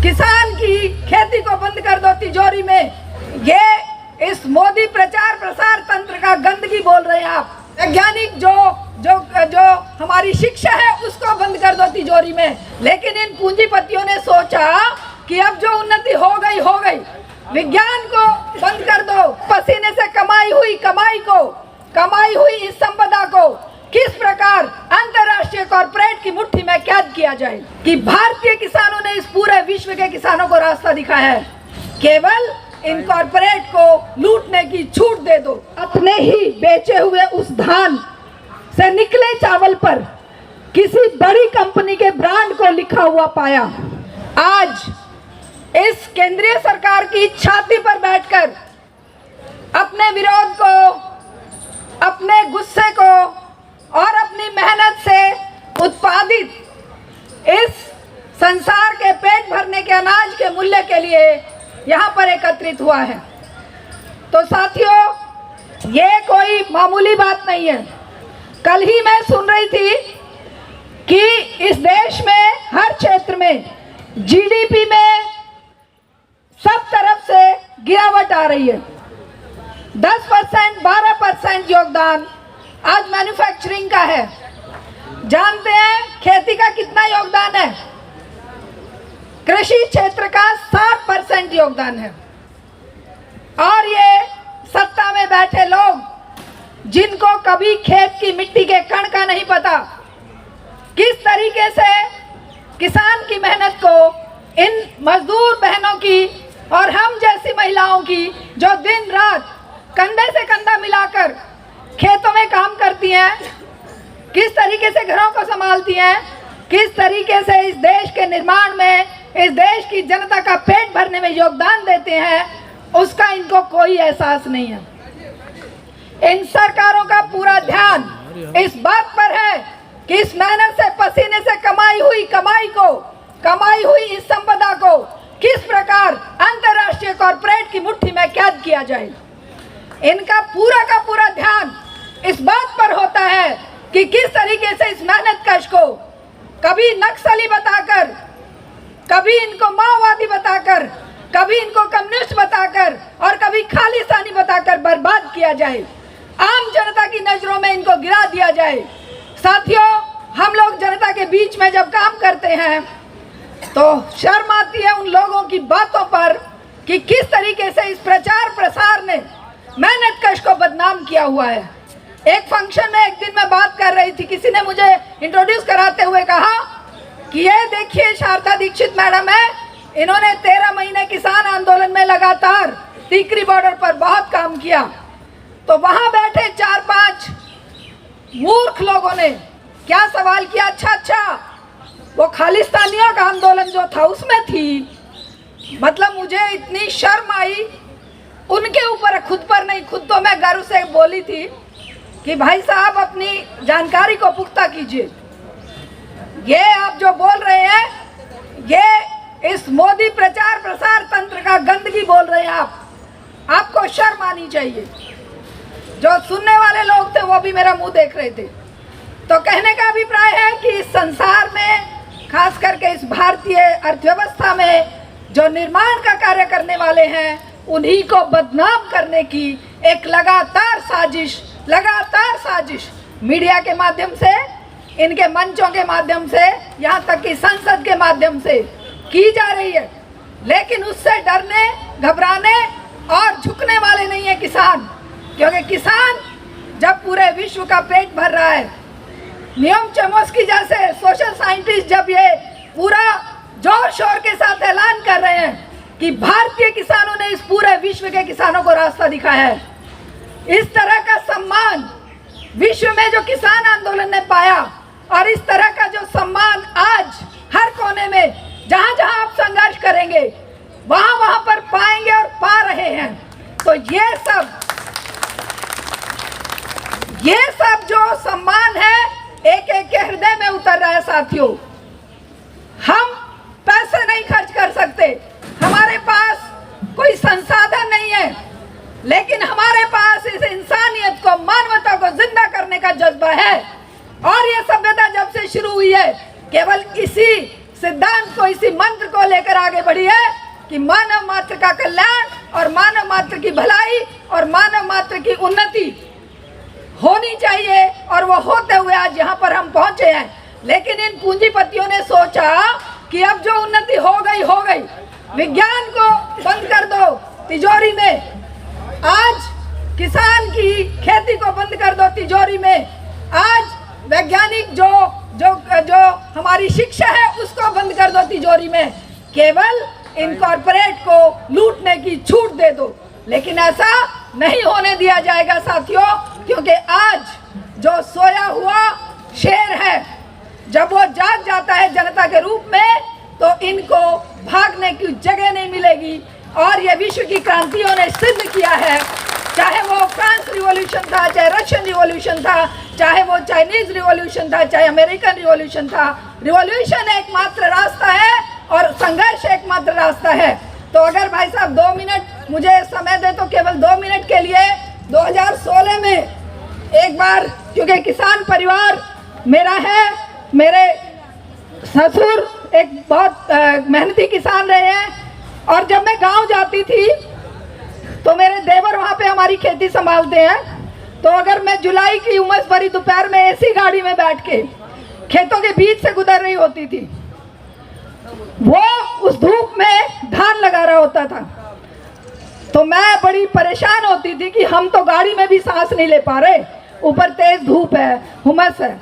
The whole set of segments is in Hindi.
किसान की खेती को बंद कर दो तिजोरी में, ये इस मोदी प्रचार प्रसार तंत्र का गंदगी बोल रहे हैं आप। वैज्ञानिक जो हमारी शिक्षा है उसको बंद कर दो तिजोरी में। लेकिन इन पूंजीपतियों ने सोचा कि अब जो उन्नति हो गई, विज्ञान को बंद कर दो, पसीने से कमाई हुई इस संपदा को किस प्रकार अंतर्राष्ट्रीय कॉर्पोरेट की मुट्ठी में कैद किया जाए। कि भारतीय किसानों ने इस पूरे विश्व के किसानों को रास्ता दिखाया है, केवल इन कॉर्पोरेट को लूटने की छूट दे दो। अपने ही बेचे हुए उस धान से निकले चावल पर किसी बड़ी कंपनी के ब्रांड को लिखा हुआ पाया। आज इस केंद्रीय सरकार की छाती पर बैठकर अपने विरोध को, अपने गुस्से को और अपनी मेहनत से उत्पादित इस संसार के पेट भरने के अनाज के मूल्य के लिए यहाँ पर एकत्रित हुआ है। तो साथियों, ये कोई मामूली बात नहीं है। कल ही मैं सुन रही थी कि इस देश में हर क्षेत्र में जीडीपी में सब तरफ से गिरावट आ रही है। 10%, 12% योगदान आज मैन्युफैक्चरिंग का है। जानते हैं खेती का कितना योगदान है? कृषि क्षेत्र का 60% योगदान है। और ये सत्ता में बैठे लोग जिनको कभी खेत की मिट्टी के कण का नहीं पता, किस तरीके से किसान की मेहनत को इन मजदूर बहनों की और हम जैसी महिलाओं की जो दिन रात कंधे से कंधा मिलाकर खेतों में काम करती हैं, किस तरीके से घरों को संभालती हैं, किस तरीके से इस देश के निर्माण में, इस देश की जनता का पेट भरने में योगदान देते हैं, उसका इनको कोई एहसास नहीं है। इन सरकारों का पूरा ध्यान इस बात पर है कि इस मेहनत से, पसीने से कमाई हुई इस संपदा को किस प्रकार अंतर्राष्ट्रीय कॉर्पोरेट की मुट्ठी में कैद किया जाए। इनका पूरा का पूरा ध्यान इस बात पर होता है कि किस तरीके से इस मेहनत कश को कभी नक्सली बताकर, कभी इनको माओवादी बताकर, कभी इनको कम्युनिस्ट बताकर और कभी खालिस्तानी बताकर बर्बाद किया जाए, आम जनता की नजरों में इनको गिरा दिया जाए। साथियों, हम लोग जनता के बीच में जब काम करते हैं तो शर्म आती है उन लोगों की बातों पर कि किस तरीके से इस प्रचार प्रसार ने मेहनत कश को बदनाम किया हुआ है। एक फंक्शन में एक दिन मैं बात कर रही थी, किसी ने मुझे इंट्रोड्यूस कराते हुए कहा कि ये देखिए शारदा दीक्षित मैडम है, इन्होंने 13 महीने किसान आंदोलन में लगातार टीकरी बॉर्डर पर बहुत काम किया। तो वहां बैठे 4-5 मूर्ख लोगों ने क्या सवाल किया, अच्छा वो खालिस्तानियों का आंदोलन जो था उसमें थी। मतलब मुझे इतनी शर्म आई उनके ऊपर, खुद पर नहीं। खुद तो मैं गर्व से बोली थी कि भाई साहब अपनी जानकारी को पुख्ता कीजिए। ये आप जो बोल रहे हैं, ये इस मोदी प्रचार प्रसार तंत्र का गंदगी बोल रहे हैं आप। आपको शर्म आनी चाहिए। जो सुनने वाले लोग थे वो भी मेरा मुंह देख रहे थे। तो कहने का अभिप्राय है कि इस संसार में, खास करके इस भारतीय अर्थव्यवस्था में जो निर्माण का कार्य करने वाले हैं, उन्हीं को बदनाम करने की एक लगातार साजिश मीडिया के माध्यम से, इनके मंचों के माध्यम से, यहाँ तक कि संसद के माध्यम से की जा रही है। लेकिन उससे डरने, घबराने और झुकने वाले नहीं है किसान। क्योंकि किसान जब पूरे विश्व का पेट भर रहा है, नियम चोम्स्की जैसे सोशल साइंटिस्ट जब ये पूरा जोर शोर के साथ ऐलान कर रहे हैं कि भारतीय किसानों ने इस पूरे विश्व के किसानों को रास्ता दिखाया है, इस तरह का सम्मान विश्व में जो किसान आंदोलन ने पाया और इस तरह का जो सम्मान आज हर कोने में जहां जहां आप संघर्ष करेंगे वहां पर पाएंगे और पा रहे हैं। तो ये सब जो सम्मान है एक एक के हृदय में उतर रहा है। साथियों, हम पैसे नहीं खर्च कर सकते, हमारे पास कोई संसाधन नहीं है, लेकिन हमारे पास इस इंसानियत को, मानवता को जिंदा करने का जज्बा है। और ये सभ्यता जब से शुरू हुई है केवल इसी सिद्धांत को, इसी मंत्र को लेकर आगे बढ़ी है कि मानव मात्र का कल्याण और मानव मात्र की भलाई और मानव मात्र की उन्नति होनी चाहिए, और वो होते हुए आज यहाँ पर हम पहुंचे हैं। लेकिन इन पूंजीपतियों ने सोचा कि अब जो उन्नति हो गई, विज्ञान को बंद कर दो तिजोरी में, आज किसान की खेती को बंद कर दो तिजोरी में, आज वैज्ञानिक जो हमारी शिक्षा है उसको बंद कर दो तिजोरी में, केवल इन कॉर्पोरेट को लूटने की छूट दे दो। लेकिन ऐसा नहीं होने दिया जाएगा साथियों, क्योंकि आज जो सोया हुआ शेर है, जब वो जाग जाता है जनता के रूप में, तो इनको भागने की जगह नहीं मिलेगी। और ये विश्व की क्रांतियों ने सिद्ध किया है, चाहे वो फ्रांस रिवॉल्यूशन था, चाहे रशियन रिवॉल्यूशन था, चाहे वो चाइनीज रिवॉल्यूशन था, चाहे अमेरिकन रिवॉल्यूशन था। रिवॉल्यूशन एकमात्र रास्ता है और संघर्ष एकमात्र रास्ता है। तो अगर भाई साहब 2 मिनट मुझे समय दे तो केवल 2 मिनट के लिए 2016 में एक बार, क्योंकि किसान परिवार मेरा है, मेरे ससुर एक बहुत मेहनती किसान रहे हैं, और जब मैं गांव जाती थी तो मेरे देवर वहाँ पे हमारी खेती संभालते हैं, तो अगर मैं जुलाई की उमस भरी दोपहर में ऐसी गाड़ी में बैठ के खेतों के बीच से गुजर रही होती थी, वो उस धूप में धान लगा रहा होता था, तो मैं बड़ी परेशान होती थी कि हम तो गाड़ी में भी सांस नहीं ले पा रहे, ऊपर तेज धूप है, हुमस है।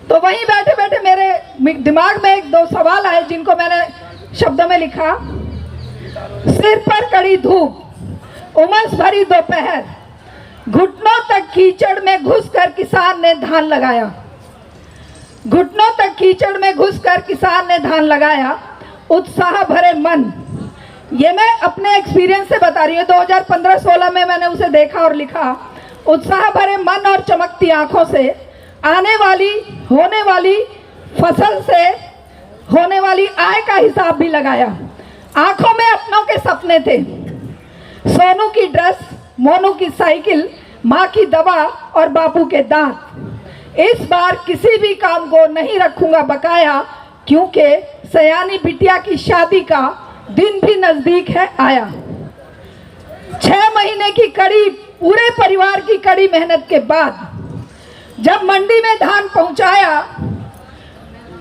तो वहीं बैठे बैठे मेरे दिमाग में 1-2 सवाल आए, जिनको मैंने शब्दों में लिखा। सिर पर कड़ी धूप, उमस भरी दोपहर, घुटनों तक कीचड़ में घुसकर किसान ने धान लगाया। घुटनों तक कीचड़ में घुसकर किसान ने धान लगाया, उत्साह भरे मन। ये मैं अपने एक्सपीरियंस से बता रही हूँ, 2015-16 में मैंने उसे देखा और लिखा। उत्साह भरे मन और चमकती आंखों से होने वाली फसल से होने वाली आय का हिसाब भी लगाया। आंखों में अपनों के सपने थे, सोनू की ड्रेस, मोनू की साइकिल, माँ की दवा और बापू के दांत। इस बार किसी भी काम को नहीं रखूंगा बकाया, क्योंकि सयानी बिटिया की शादी का दिन भी नजदीक है आया। 6 महीने की कड़ी, पूरे परिवार की कड़ी मेहनत के बाद जब मंडी में धान पहुंचाया,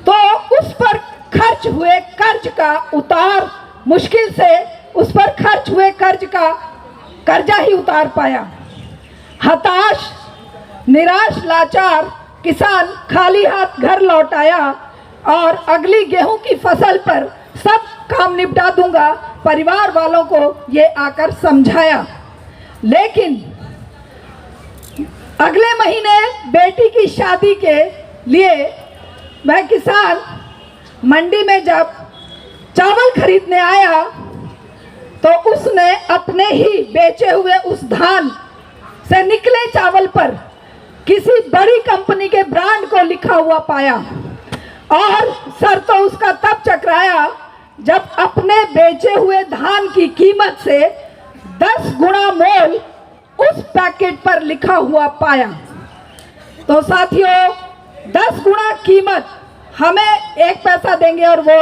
तो उस पर खर्च हुए कर्ज का उतार, मुश्किल से उस पर खर्च हुए कर्जा ही उतार पाया। हताश, निराश, लाचार किसान खाली हाथ घर लौट आया और अगली गेहूं की फसल पर सब काम निपटा दूंगा, परिवार वालों को ये आकर समझाया। लेकिन अगले महीने बेटी की शादी के लिए वह किसान मंडी में जब चावल खरीदने आया, तो उसने अपने ही बेचे हुए उस धान से निकले चावल पर किसी बड़ी कंपनी के ब्रांड को लिखा हुआ पाया, और सर तो उसका तब चकराया जब अपने बेचे हुए धान की कीमत से 10 गुना मोल उस पैकेट पर लिखा हुआ पाया। तो साथियों, 10 गुना कीमत, हमें 1 पैसा देंगे और वो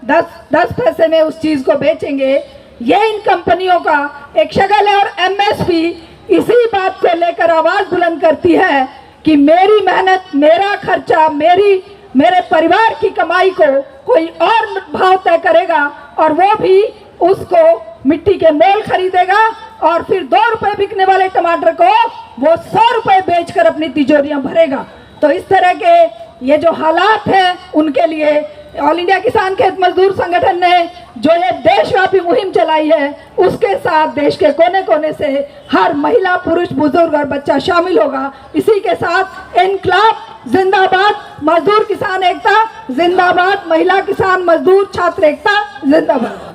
10 पैसे में उस चीज को बेचेंगे। ये इन कंपनियों का एक शक्ल है। और एमएसपी इसी बात को लेकर आवाज बुलंद करती है कि मेरी मेहनत, मेरा खर्चा, मेरे परिवार की कमाई को कोई और भाव तय करेगा, और वो भी उसको मिट्टी के मोल खरीदेगा, और फिर 2 रुपए बिकने वाले टमाटर को वो 100 रुपए बेचकर अपनी तिजोरियां भरेगा। तो इस तरह के ये जो हालात हैं, उनके लिए ऑल इंडिया किसान खेत मजदूर संगठन ने जो ये देशव्यापी मुहिम चलाई है, उसके साथ देश के कोने कोने से हर महिला, पुरुष, बुजुर्ग और बच्चा शामिल होगा। इसी के साथ इनकलाब जिंदाबाद, मजदूर किसान एकता जिंदाबाद, महिला किसान मजदूर छात्र एकता जिंदाबाद।